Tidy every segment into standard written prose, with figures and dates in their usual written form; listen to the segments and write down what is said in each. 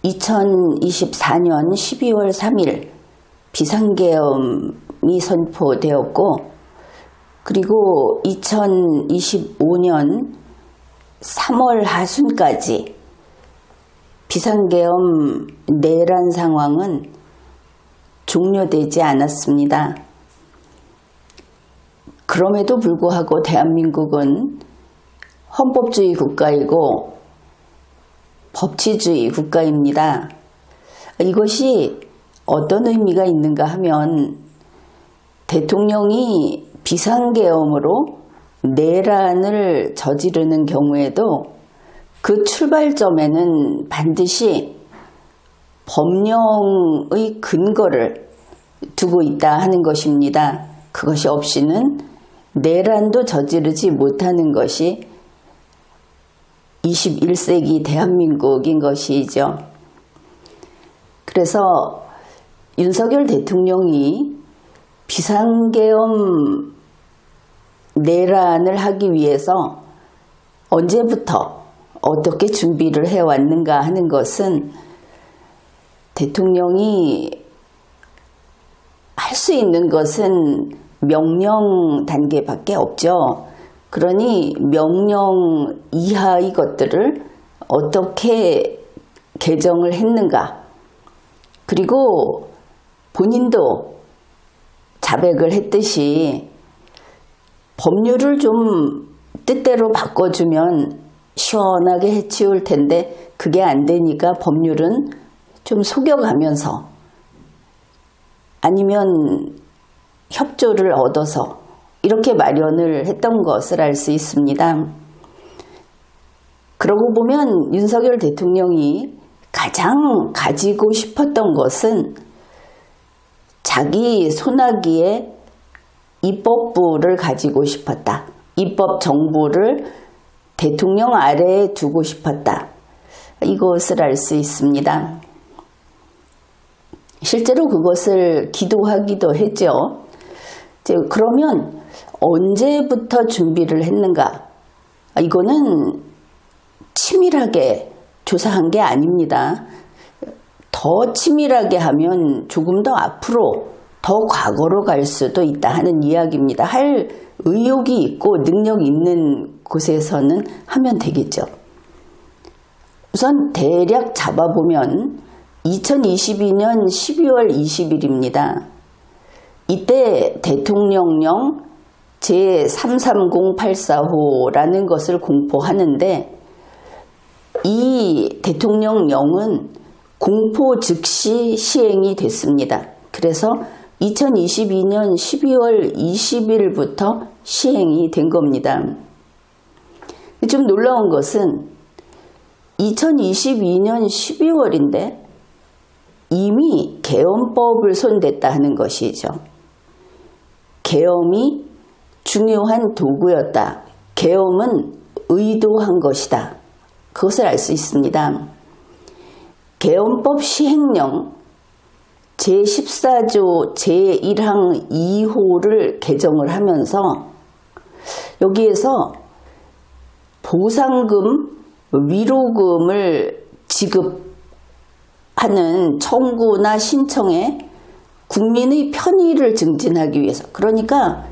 2024년 12월 3일 비상계엄이 선포되었고, 그리고 2025년 3월 하순까지 비상계엄 내란 상황은 종료되지 않았습니다. 그럼에도 불구하고 대한민국은 헌법주의 국가이고 법치주의 국가입니다. 이것이 어떤 의미가 있는가 하면, 대통령이 비상계엄으로 내란을 저지르는 경우에도 그 출발점에는 반드시 법령의 근거를 두고 있다 하는 것입니다. 그것이 없이는 내란도 저지르지 못하는 것이 21세기 대한민국인 것이죠. 그래서 윤석열 대통령이 비상계엄 내란을 하기 위해서 언제부터 어떻게 준비를 해왔는가 하는 것은 대통령이 할 수 있는 것은 명령 단계밖에 없죠. 그러니 명령 이하의 것들을 어떻게 개정을 했는가, 그리고 본인도 자백을 했듯이 법률을 좀 뜻대로 바꿔주면 시원하게 해치울 텐데 그게 안 되니까 법률은 좀 속여가면서 아니면 협조를 얻어서 이렇게 마련을 했던 것을 알 수 있습니다. 그러고 보면 윤석열 대통령이 가장 가지고 싶었던 것은 자기 손아귀에 입법부를 가지고 싶었다. 입법 정부를 대통령 아래에 두고 싶었다. 이것을 알 수 있습니다. 실제로 그것을 기도하기도 했죠. 그러면 언제부터 준비를 했는가? 이거는 치밀하게 조사한 게 아닙니다. 더 치밀하게 하면 조금 더 앞으로, 더 과거로 갈 수도 있다 하는 이야기입니다. 할 의욕이 있고 능력 있는 곳에서는 하면 되겠죠. 우선 대략 잡아보면 2022년 12월 20일입니다. 이때 대통령령 제330845라는 것을 공포하는데, 이 대통령령은 공포 즉시 시행이 됐습니다. 그래서 2022년 12월 20일부터 시행이 된 겁니다. 좀 놀라운 것은 2022년 12월인데 이미 계엄법을 손댔다 하는 것이죠. 계엄이 중요한 도구였다. 계엄은 의도한 것이다. 그것을 알 수 있습니다. 계엄법 시행령 제14조 제1항 2호를 개정을 하면서 여기에서 보상금, 위로금을 지급하는 청구나 신청에 국민의 편의를 증진하기 위해서, 그러니까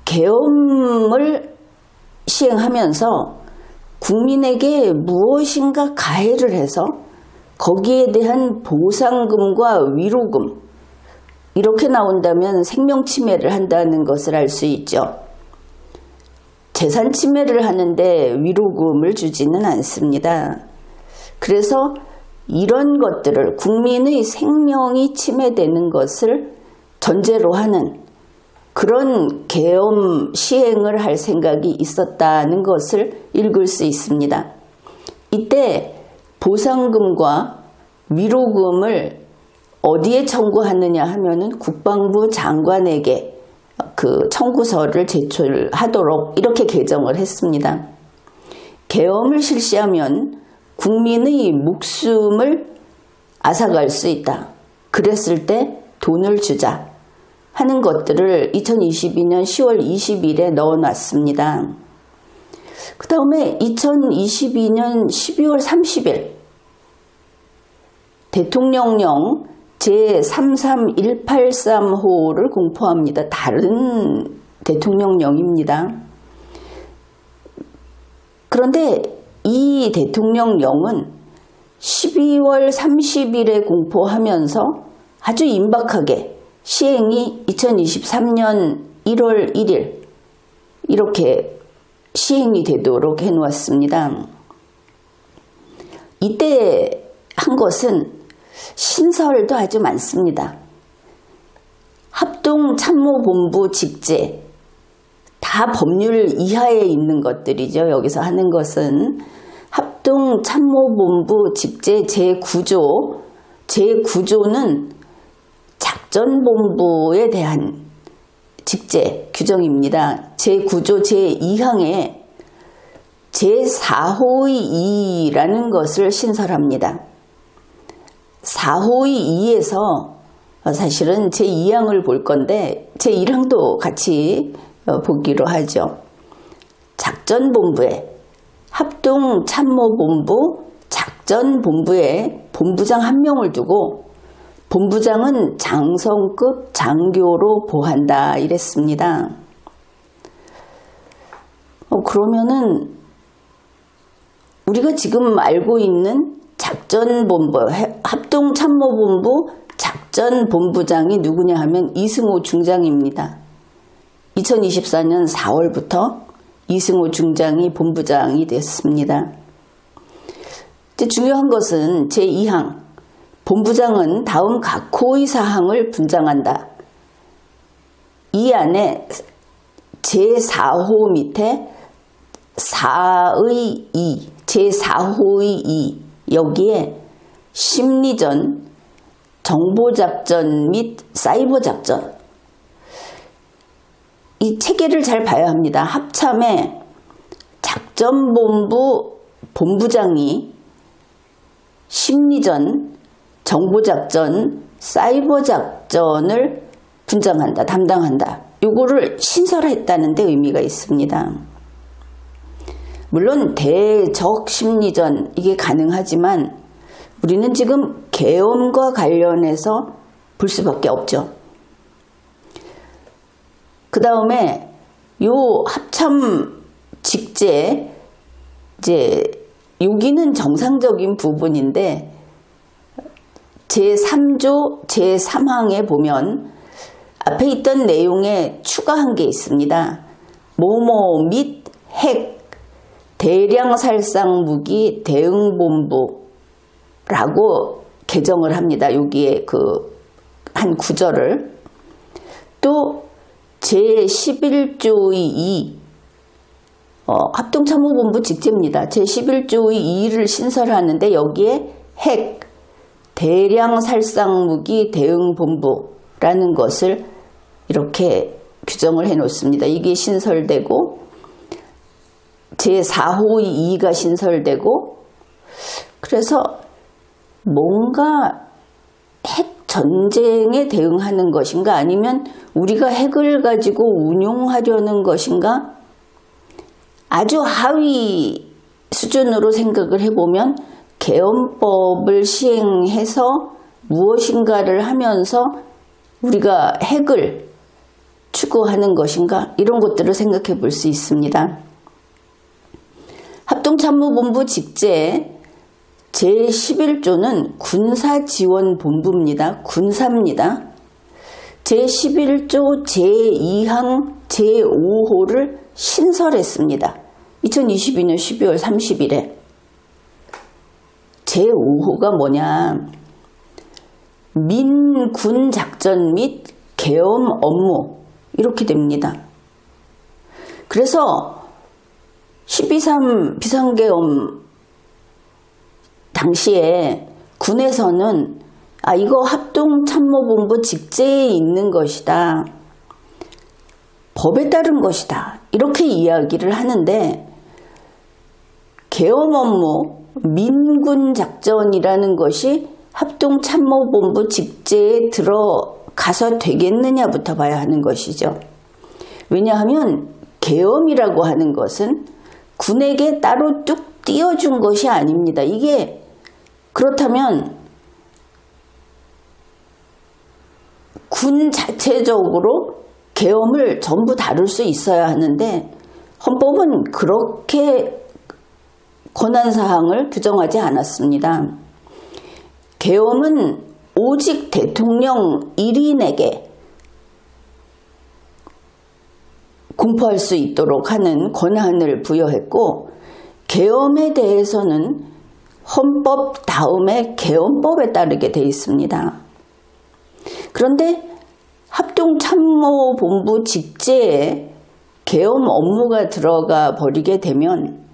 계엄을 시행하면서 국민에게 무엇인가 가해를 해서 거기에 대한 보상금과 위로금, 이렇게 나온다면 생명침해를 한다는 것을 알 수 있죠. 재산침해를 하는데 위로금을 주지는 않습니다. 그래서 이런 것들을, 국민의 생명이 침해되는 것을 전제로 하는 그런 계엄 시행을 할 생각이 있었다는 것을 읽을 수 있습니다. 이때 보상금과 위로금을 어디에 청구하느냐 하면은 국방부 장관에게 그 청구서를 제출하도록 이렇게 개정을 했습니다. 계엄을 실시하면 국민의 목숨을 앗아갈 수 있다. 그랬을 때 돈을 주자 하는 것들을 2022년 10월 20일에 넣어놨습니다. 그 다음에 2022년 12월 30일 대통령령 제33183호를 공포합니다. 다른 대통령령입니다. 그런데 이 대통령령은 12월 30일에 공포하면서 아주 임박하게 시행이 2023년 1월 1일 이렇게 시행이 되도록 해놓았습니다. 이때 한 것은 신설도 아주 많습니다. 합동참모본부 직제, 다 법률 이하에 있는 것들이죠. 여기서 하는 것은 합동참모본부 직제 제9조, 제9조는 작전본부에 대한 직제 규정입니다. 제9조 제2항에 제4호의 2라는 것을 신설합니다. 4호의 2에서 사실은 제2항을 볼 건데 제1항도 같이 보기로 하죠. 작전본부에 합동참모본부 작전본부에 본부장 1명을 두고 본부장은 장성급 장교로 보한다 이랬습니다. 그러면은 우리가 지금 알고 있는 작전본부, 합동참모본부 작전본부장이 누구냐 하면 이승호 중장입니다. 2024년 4월부터 이승호 중장이 본부장이 됐습니다. 이제 중요한 것은 제2항, 본부장은 다음 각 호의 사항을 분장한다. 이 안에 제4호 밑에 4의 2, 제4호의 2, 여기에 심리전, 정보작전 및 사이버작전, 이 체계를 잘 봐야 합니다. 합참에 작전본부 본부장이 심리전, 정보작전, 사이버작전을 분장한다, 담당한다. 요거를 신설했다는 데 의미가 있습니다. 물론 대적 심리전 이게 가능하지만 우리는 지금 계엄과 관련해서 볼 수밖에 없죠. 그 다음에 요 합참 직제, 이제 여기는 정상적인 부분인데 제3조 제3항에 보면 앞에 있던 내용에 추가한 게 있습니다. 모모 및 핵, 대량 살상 무기 대응본부라고 개정을 합니다. 여기에 한 구절을. 또 제11조의 2, 합동참모본부 직제입니다. 제11조의 2를 신설하는데 여기에 핵, 대량 살상 무기 대응본부라는 것을 이렇게 규정을 해 놓습니다. 이게 신설되고 제4호의 2가 신설되고, 그래서 뭔가 핵 전쟁에 대응하는 것인가 아니면 우리가 핵을 가지고 운용하려는 것인가, 아주 하위 수준으로 생각을 해보면 계엄법을 시행해서 무엇인가를 하면서 우리가 핵을 추구하는 것인가, 이런 것들을 생각해 볼 수 있습니다. 합동참모본부 직제 제11조는 군사지원본부입니다. 군사입니다. 제11조 제2항 제5호를 신설했습니다. 2022년 12월 30일에. 제5호가 뭐냐? 민군 작전 및 계엄 업무, 이렇게 됩니다. 그래서 12.3 비상계엄 당시에 군에서는 이거 합동참모본부 직제에 있는 것이다, 법에 따른 것이다, 이렇게 이야기를 하는데, 계엄 업무, 민군 작전이라는 것이 합동참모본부 직제에 들어가서 되겠느냐부터 봐야 하는 것이죠. 왜냐하면 계엄이라고 하는 것은 군에게 따로 뚝 띄워준 것이 아닙니다. 이게 그렇다면 군 자체적으로 계엄을 전부 다룰 수 있어야 하는데 헌법은 그렇게 권한사항을 규정하지 않았습니다. 계엄은 오직 대통령 1인에게 공포할 수 있도록 하는 권한을 부여했고, 계엄에 대해서는 헌법 다음에 계엄법에 따르게 되어 있습니다. 그런데 합동참모본부 직제에 계엄 업무가 들어가 버리게 되면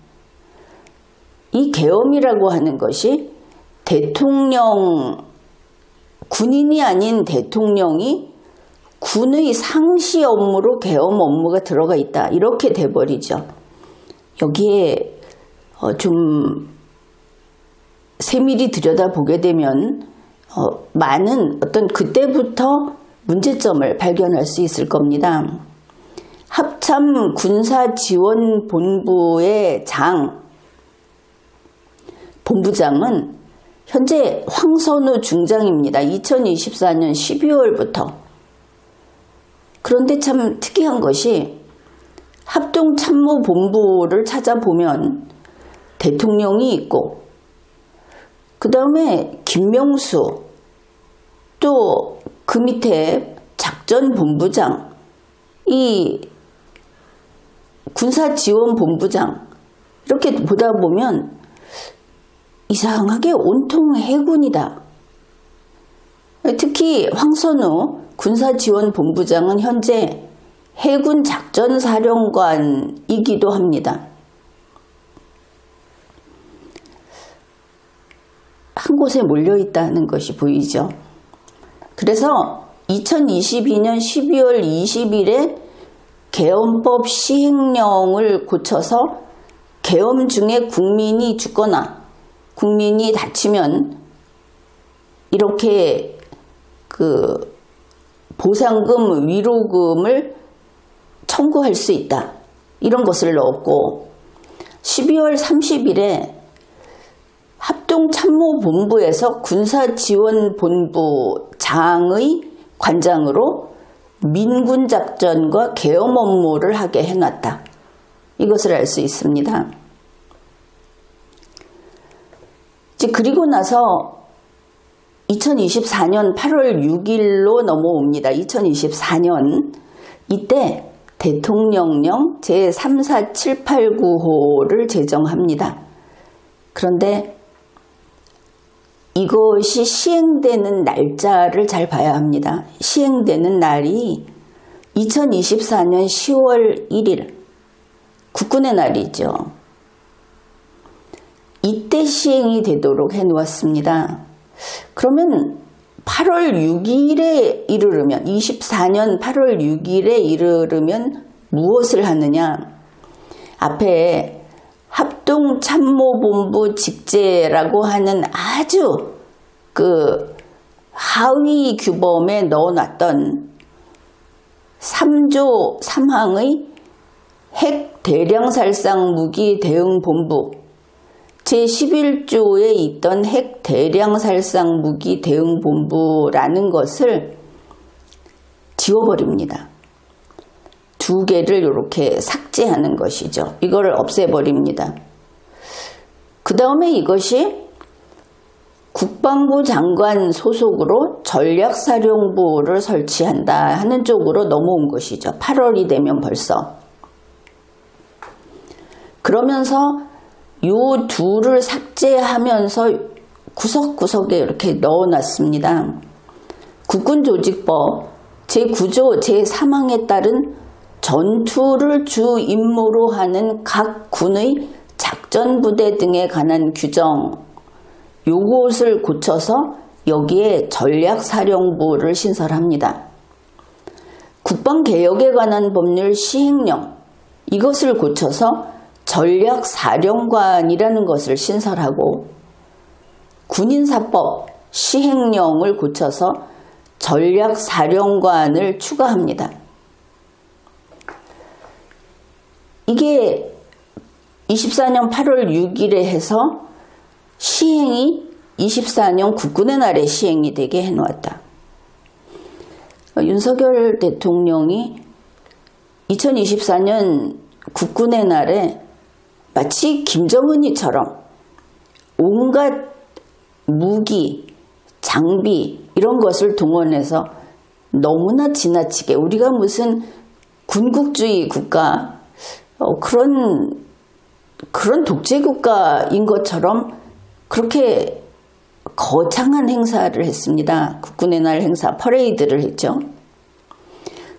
이 계엄이라고 하는 것이 군인이 아닌 대통령이 군의 상시 업무로 계엄 업무가 들어가 있다. 이렇게 돼버리죠. 여기에 좀 세밀히 들여다보게 되면 많은 어떤 그때부터 문제점을 발견할 수 있을 겁니다. 합참 군사지원본부의 본부장은 현재 황선우 중장입니다. 2024년 12월부터. 그런데 참 특이한 것이 합동참모본부를 찾아보면 대통령이 있고, 그 다음에 김명수, 또 그 밑에 작전본부장, 이 군사지원본부장, 이렇게 보다 보면 이상하게 온통 해군이다. 특히 황선우 군사지원본부장은 현재 해군 작전사령관이기도 합니다. 한 곳에 몰려있다는 것이 보이죠. 그래서 2022년 12월 20일에 계엄법 시행령을 고쳐서 계엄 중에 국민이 죽거나 국민이 다치면 이렇게 그 보상금, 위로금을 청구할 수 있다. 이런 것을 넣었고, 12월 30일에 합동참모본부에서 군사지원본부장의 관장으로 민군작전과 계엄 업무를 하게 해놨다. 이것을 알 수 있습니다. 그리고 나서 2024년 8월 6일로 넘어옵니다. 2024년 이때 대통령령 제34789호를 제정합니다. 그런데 이것이 시행되는 날짜를 잘 봐야 합니다. 시행되는 날이 2024년 10월 1일 국군의 날이죠. 이때 시행이 되도록 해놓았습니다. 그러면 8월 6일에 이르르면 24년 8월 6일에 이르르면 무엇을 하느냐? 앞에 합동참모본부 직제라고 하는 아주 그 하위 규범에 넣어놨던 3조 3항의 핵 대량살상 무기 대응본부, 제11조에 있던 핵 대량살상 무기 대응본부라는 것을 지워버립니다. 두 개를 이렇게 삭제하는 것이죠. 이거를 없애버립니다. 그 다음에 이것이 국방부 장관 소속으로 전략사령부를 설치한다 하는 쪽으로 넘어온 것이죠. 8월이 되면 벌써. 그러면서 요 둘을 삭제하면서 구석구석에 이렇게 넣어놨습니다. 국군조직법 제9조 제3항에 따른 전투를 주 임무로 하는 각 군의 작전부대 등에 관한 규정, 요것을 고쳐서 여기에 전략사령부를 신설합니다. 국방개혁에 관한 법률 시행령, 이것을 고쳐서 전략사령관이라는 것을 신설하고, 군인사법 시행령을 고쳐서 전략사령관을 추가합니다. 이게 24년 8월 6일에 해서 시행이 24년 국군의 날에 시행이 되게 해놓았다. 윤석열 대통령이 2024년 국군의 날에 마치 김정은이처럼 온갖 무기, 장비 이런 것을 동원해서 너무나 지나치게 우리가 무슨 군국주의 국가 그런 독재 국가인 것처럼 그렇게 거창한 행사를 했습니다. 국군의 날 행사 퍼레이드를 했죠.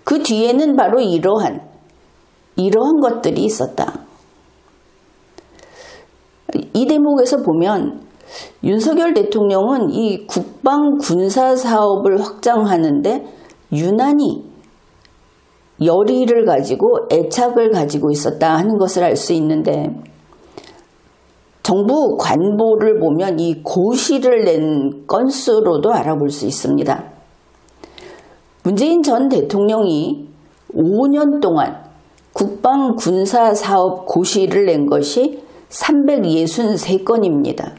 그 뒤에는 바로 이러한 것들이 있었다. 이 대목에서 보면 윤석열 대통령은 이 국방 군사 사업을 확장하는데 유난히 열의를 가지고 애착을 가지고 있었다 하는 것을 알 수 있는데, 정부 관보를 보면 이 고시를 낸 건수로도 알아볼 수 있습니다. 문재인 전 대통령이 5년 동안 국방 군사 사업 고시를 낸 것이 363건입니다.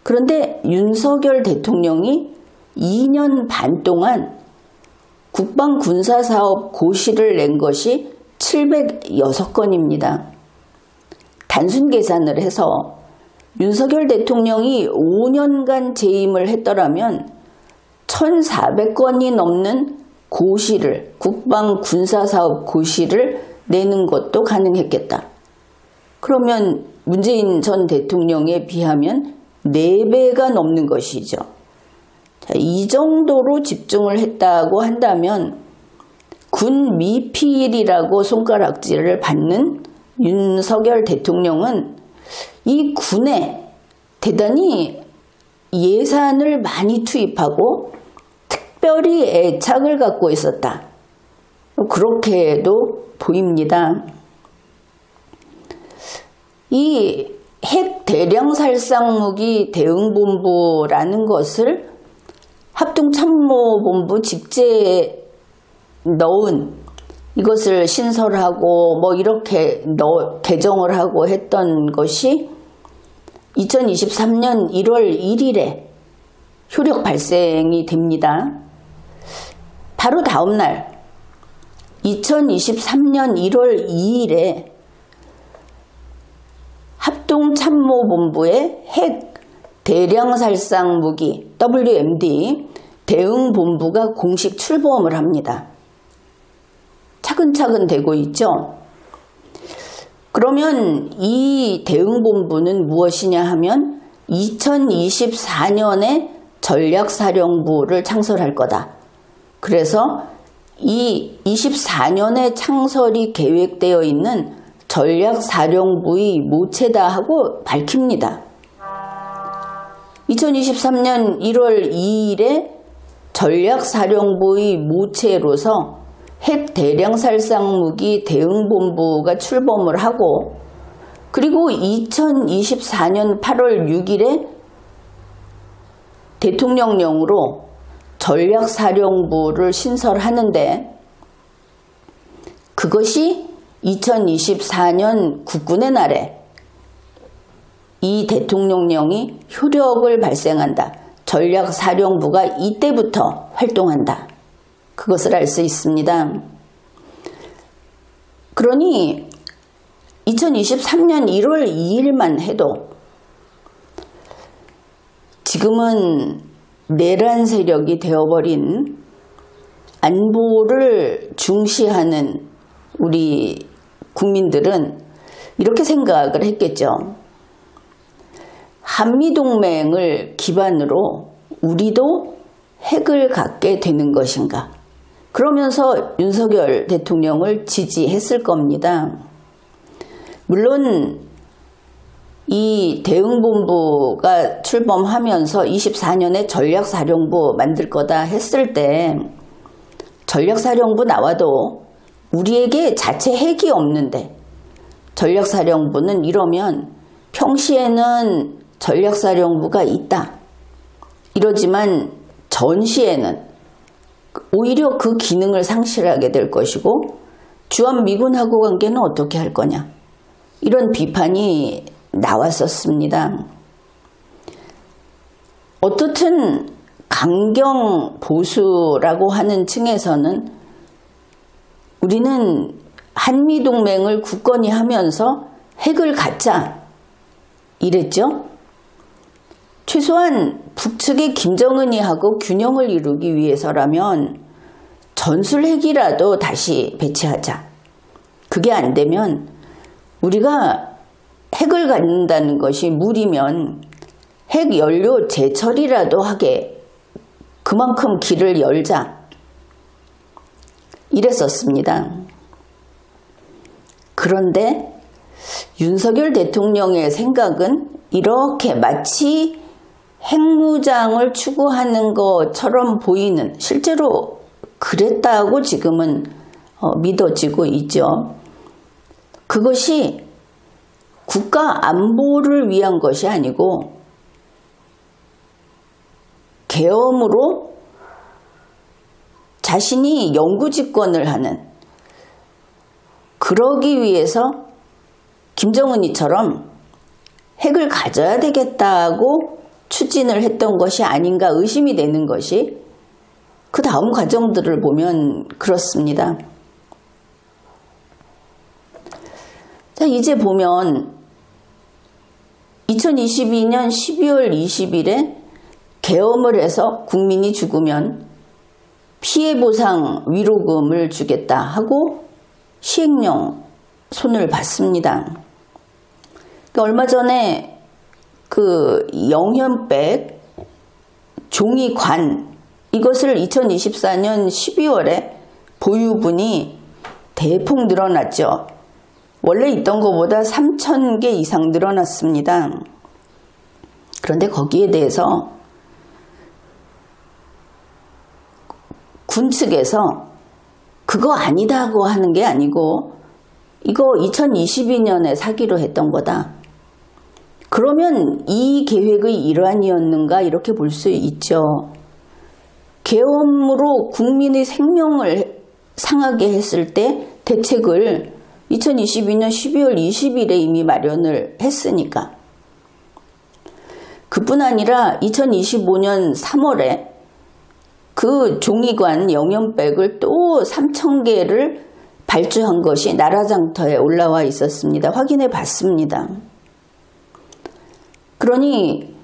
그런데 윤석열 대통령이 2년 반 동안 국방 군사 사업 고시를 낸 것이 706건입니다. 단순 계산을 해서 윤석열 대통령이 5년간 재임을 했더라면 1,400건이 넘는 고시를, 국방 군사 사업 고시를 내는 것도 가능했겠다. 그러면 문재인 전 대통령에 비하면 4배가 넘는 것이죠. 자, 이 정도로 집중을 했다고 한다면 군 미필이라고 손가락질을 받는 윤석열 대통령은 이 군에 대단히 예산을 많이 투입하고 특별히 애착을 갖고 있었다. 그렇게도 보입니다. 이 핵 대량 살상무기 대응본부라는 것을 합동참모본부 직제에 넣은, 이것을 신설하고 이렇게 개정을 하고 했던 것이 2023년 1월 1일에 효력 발생이 됩니다. 바로 다음 날 2023년 1월 2일에 합동참모본부의 핵 대량살상무기 WMD 대응본부가 공식 출범을 합니다. 차근차근 되고 있죠. 그러면 이 대응본부는 무엇이냐 하면 2024년에 전략사령부를 창설할 거다. 그래서 이 24년에 창설이 계획되어 있는 전략사령부의 모체다 하고 밝힙니다. 2023년 1월 2일에 전략사령부의 모체로서 핵 대량살상무기 대응본부가 출범을 하고, 그리고 2024년 8월 6일에 대통령령으로 전략사령부를 신설하는데, 그것이 2024년 국군의 날에 이 대통령령이 효력을 발생한다. 전략사령부가 이때부터 활동한다. 그것을 알 수 있습니다. 그러니 2023년 1월 2일만 해도 지금은 내란 세력이 되어버린 안보를 중시하는 우리 국민들은 이렇게 생각을 했겠죠. 한미동맹을 기반으로 우리도 핵을 갖게 되는 것인가. 그러면서 윤석열 대통령을 지지했을 겁니다. 물론 이 대응본부가 출범하면서 24년에 전략사령부 만들 거다 했을 때 전략사령부 나와도 우리에게 자체 핵이 없는데 전략사령부는 이러면 평시에는 전략사령부가 있다. 이러지만 전시에는 오히려 그 기능을 상실하게 될 것이고 주한미군하고 관계는 어떻게 할 거냐. 이런 비판이 나왔었습니다. 어떻든 강경 보수라고 하는 층에서는 우리는 한미동맹을 굳건히 하면서 핵을 갖자 이랬죠. 최소한 북측의 김정은이하고 균형을 이루기 위해서라면 전술핵이라도 다시 배치하자. 그게 안 되면 우리가 핵을 갖는다는 것이 무리면 핵연료 재처리라도 하게 그만큼 길을 열자. 이랬었습니다. 그런데 윤석열 대통령의 생각은 이렇게 마치 핵무장을 추구하는 것처럼 보이는, 실제로 그랬다고 지금은 믿어지고 있죠. 그것이 국가 안보를 위한 것이 아니고 계엄으로 자신이 영구집권을 하는, 그러기 위해서 김정은이처럼 핵을 가져야 되겠다고 추진을 했던 것이 아닌가 의심이 되는 것이 그 다음 과정들을 보면 그렇습니다. 자, 이제 보면 2022년 12월 20일에 계엄을 해서 국민이 죽으면 피해보상 위로금을 주겠다 하고 시행령 손을 봤습니다. 그러니까 얼마 전에 그 영현백 종이관, 이것을 2024년 12월에 보유분이 대폭 늘어났죠. 원래 있던 것보다 3,000개 이상 늘어났습니다. 그런데 거기에 대해서 군 측에서 그거 아니다고 하는 게 아니고 이거 2022년에 사기로 했던 거다. 그러면 이 계획의 일환이었는가 이렇게 볼 수 있죠. 계엄으로 국민의 생명을 상하게 했을 때 대책을 2022년 12월 20일에 이미 마련을 했으니까. 그뿐 아니라 2025년 3월에 그 종이관 영연백을 또 3,000개를 발주한 것이 나라장터에 올라와 있었습니다. 확인해 봤습니다. 그러니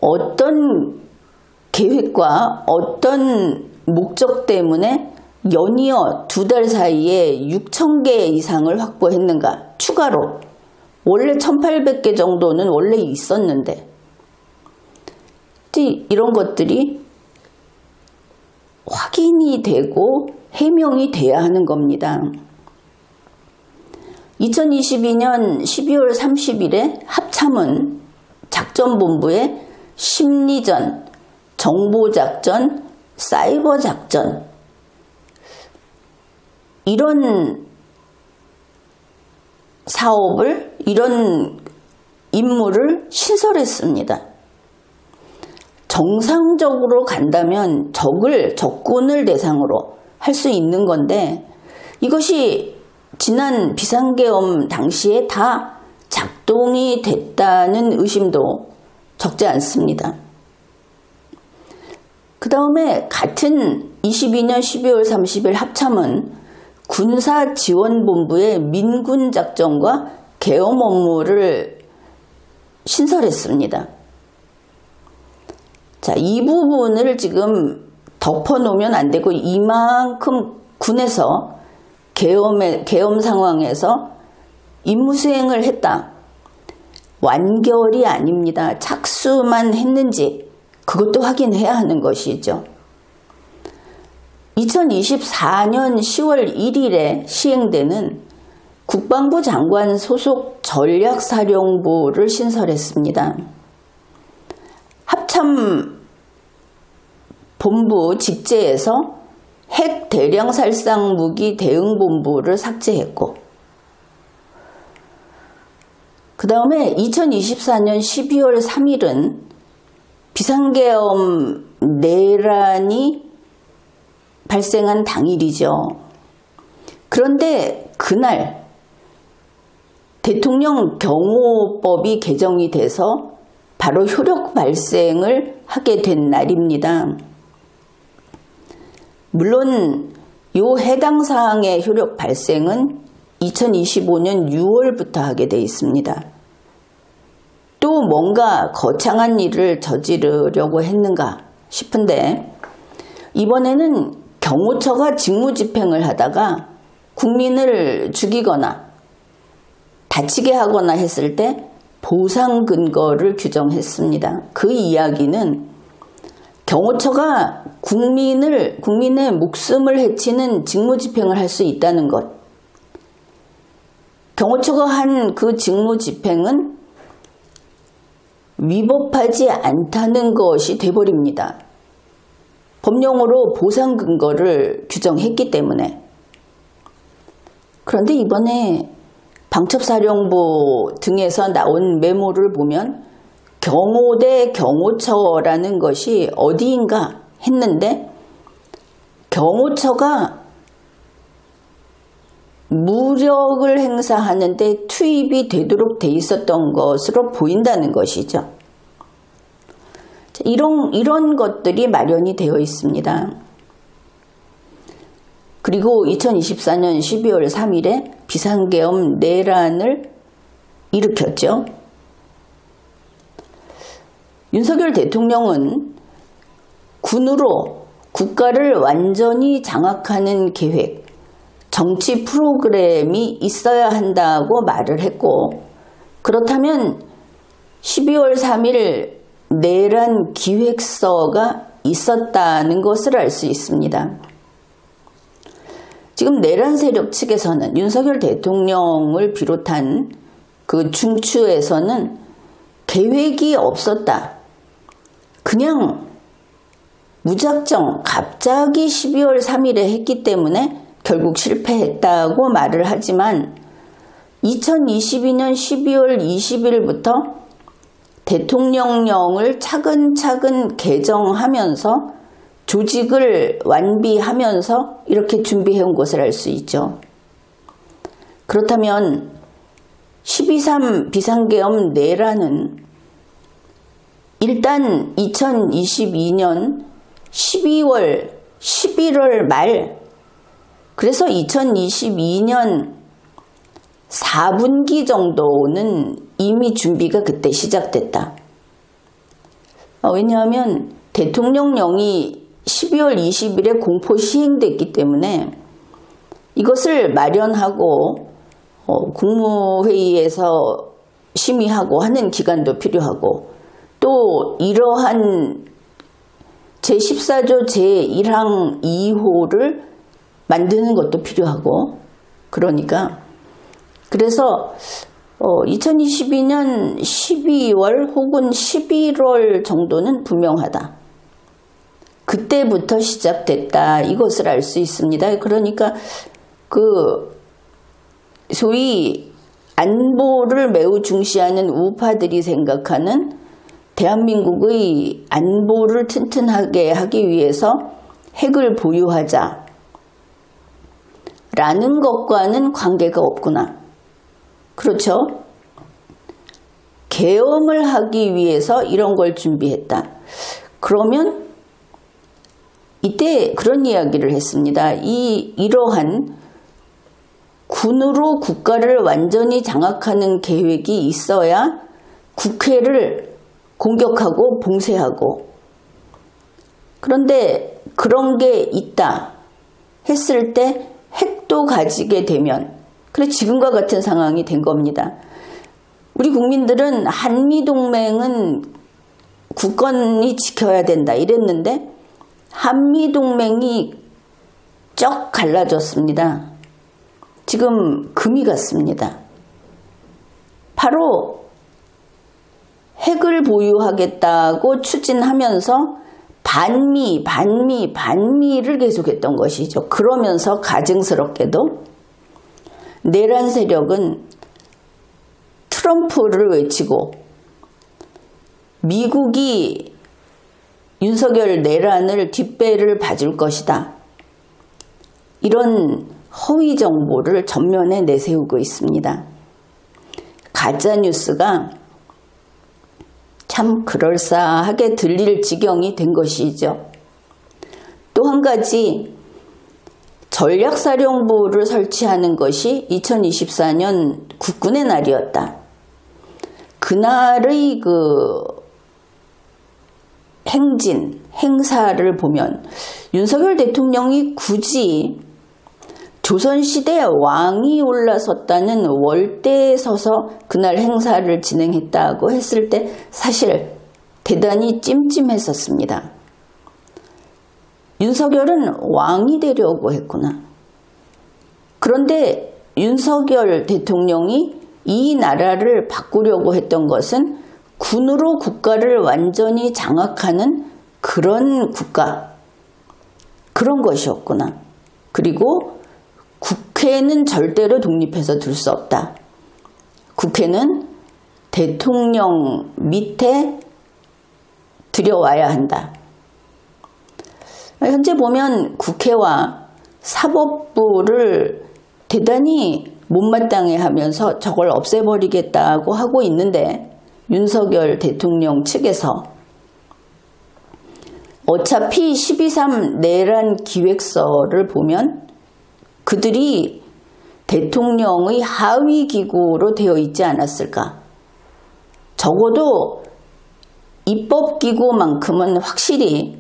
어떤 계획과 어떤 목적 때문에 연이어 2달 사이에 6,000개 이상을 확보했는가? 추가로. 원래 1,800개 정도는 원래 있었는데. 이런 것들이 확인이 되고 해명이 돼야 하는 겁니다. 2022년 12월 30일에 합참은 작전본부에 심리전, 정보작전, 사이버작전 이런 사업을, 이런 임무를 신설했습니다. 정상적으로 간다면 적군을 대상으로 할 수 있는 건데 이것이 지난 비상계엄 당시에 다 작동이 됐다는 의심도 적지 않습니다. 그 다음에 같은 22년 12월 30일 합참은 군사지원본부의 민군작전과 계엄 업무를 신설했습니다. 자, 이 부분을 지금 덮어놓으면 안 되고 이만큼 군에서 계엄 상황에서 임무 수행을 했다. 완결이 아닙니다. 착수만 했는지 그것도 확인해야 하는 것이죠. 2024년 10월 1일에 시행되는 국방부 장관 소속 전략사령부를 신설했습니다. 합참 본부 직제에서 핵 대량 살상 무기 대응본부를 삭제했고, 그 다음에 2024년 12월 3일은 비상계엄 내란이 발생한 당일이죠. 그런데 그날 대통령 경호법이 개정이 돼서 바로 효력 발생을 하게 된 날입니다. 물론 이 해당 사항의 효력 발생은 2025년 6월부터 하게 돼 있습니다. 또 뭔가 거창한 일을 저지르려고 했는가 싶은데 이번에는 경호처가 직무집행을 하다가 국민을 죽이거나 다치게 하거나 했을 때 보상 근거를 규정했습니다. 그 이야기는 경호처가 국민의 목숨을 해치는 직무집행을 할 수 있다는 것. 경호처가 한 그 직무집행은 위법하지 않다는 것이 돼버립니다. 법령으로 보상 근거를 규정했기 때문에. 그런데 이번에 방첩사령부 등에서 나온 메모를 보면 경호대 경호처라는 것이 어디인가 했는데 경호처가 무력을 행사하는 데 투입이 되도록 돼 있었던 것으로 보인다는 것이죠. 이런 것들이 마련이 되어 있습니다. 그리고 2024년 12월 3일에 비상계엄 내란을 일으켰죠. 윤석열 대통령은 군으로 국가를 완전히 장악하는 계획, 정치 프로그램이 있어야 한다고 말을 했고, 그렇다면 12월 3일 내란 기획서가 있었다는 것을 알 수 있습니다. 지금 내란 세력 측에서는 윤석열 대통령을 비롯한 그 중추에서는 계획이 없었다. 그냥 무작정 갑자기 12월 3일에 했기 때문에 결국 실패했다고 말을 하지만 2022년 12월 20일부터 대통령령을 차근차근 개정하면서 조직을 완비하면서 이렇게 준비해온 것을 알 수 있죠. 그렇다면 12.3 비상계엄 내란은 일단 2022년 12월, 11월 말, 그래서 2022년 4분기 정도는 이미 준비가 그때 시작됐다. 왜냐하면 대통령령이 12월 20일에 공포 시행됐기 때문에 이것을 마련하고 국무회의에서 심의하고 하는 기간도 필요하고 또 이러한 제14조 제1항 2호를 만드는 것도 필요하고 그러니까 그래서 2022년 12월 혹은 11월 정도는 분명하다. 그때부터 시작됐다. 이것을 알 수 있습니다. 그러니까 그 소위 안보를 매우 중시하는 우파들이 생각하는 대한민국의 안보를 튼튼하게 하기 위해서 핵을 보유하자 라는 것과는 관계가 없구나. 그렇죠? 계엄을 하기 위해서 이런 걸 준비했다. 그러면 이때 그런 이야기를 했습니다. 이러한 군으로 국가를 완전히 장악하는 계획이 있어야 국회를 공격하고 봉쇄하고 그런데 그런 게 있다 했을 때 핵도 가지게 되면 그래 지금과 같은 상황이 된 겁니다. 우리 국민들은 한미동맹은 국권이 지켜야 된다 이랬는데 한미동맹이 쩍 갈라졌습니다. 지금 금이 갔습니다. 바로 핵을 보유하겠다고 추진하면서 반미를 계속했던 것이죠. 그러면서 가증스럽게도 내란 세력은 트럼프를 외치고 미국이 윤석열 내란을 뒷배를 봐줄 것이다. 이런 허위 정보를 전면에 내세우고 있습니다. 가짜뉴스가 참 그럴싸하게 들릴 지경이 된 것이죠. 또 한 가지, 전략사령부를 설치하는 것이 2024년 국군의 날이었다. 그날의 행사를 보면 윤석열 대통령이 굳이 조선시대 왕이 올라섰다는 월대에 서서 그날 행사를 진행했다고 했을 때 사실 대단히 찜찜했었습니다. 윤석열은 왕이 되려고 했구나. 그런데 윤석열 대통령이 이 나라를 바꾸려고 했던 것은 군으로 국가를 완전히 장악하는 그런 국가, 그런 것이었구나. 그리고 국회는 절대로 독립해서 둘 수 없다. 국회는 대통령 밑에 들여와야 한다. 현재 보면 국회와 사법부를 대단히 못마땅해 하면서 저걸 없애버리겠다고 하고 있는데, 윤석열 대통령 측에서 어차피 12.3 내란 기획서를 보면 그들이 대통령의 하위 기구로 되어 있지 않았을까. 적어도 입법기구만큼은 확실히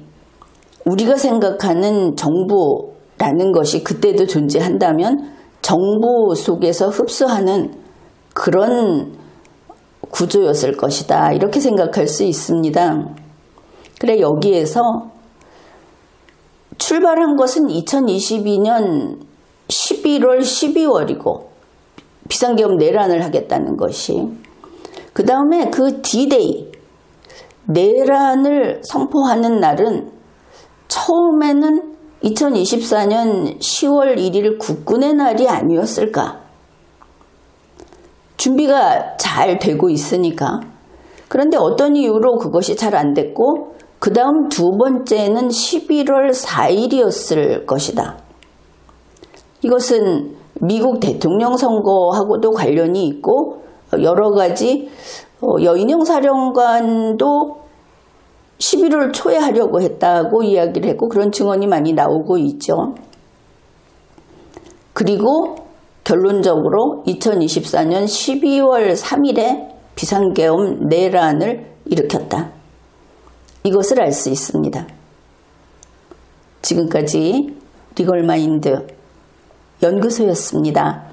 우리가 생각하는 정부라는 것이 그때도 존재한다면 정부 속에서 흡수하는 그런 구조였을 것이다. 이렇게 생각할 수 있습니다. 그래, 여기에서 출발한 것은 2022년 11월, 12월이고 비상계엄 내란을 하겠다는 것이, 그 다음에 그 D-Day, 내란을 선포하는 날은 처음에는 2024년 10월 1일 국군의 날이 아니었을까. 준비가 잘 되고 있으니까. 그런데 어떤 이유로 그것이 잘 안 됐고, 그 다음 두 번째는 11월 4일이었을 것이다. 이것은 미국 대통령 선거하고도 관련이 있고, 여러 가지 여인영 사령관도 11월 초에 하려고 했다고 이야기를 했고, 그런 증언이 많이 나오고 있죠. 그리고 결론적으로 2024년 12월 3일에 비상계엄 내란을 일으켰다. 이것을 알 수 있습니다. 지금까지 리걸마인드 연구소였습니다.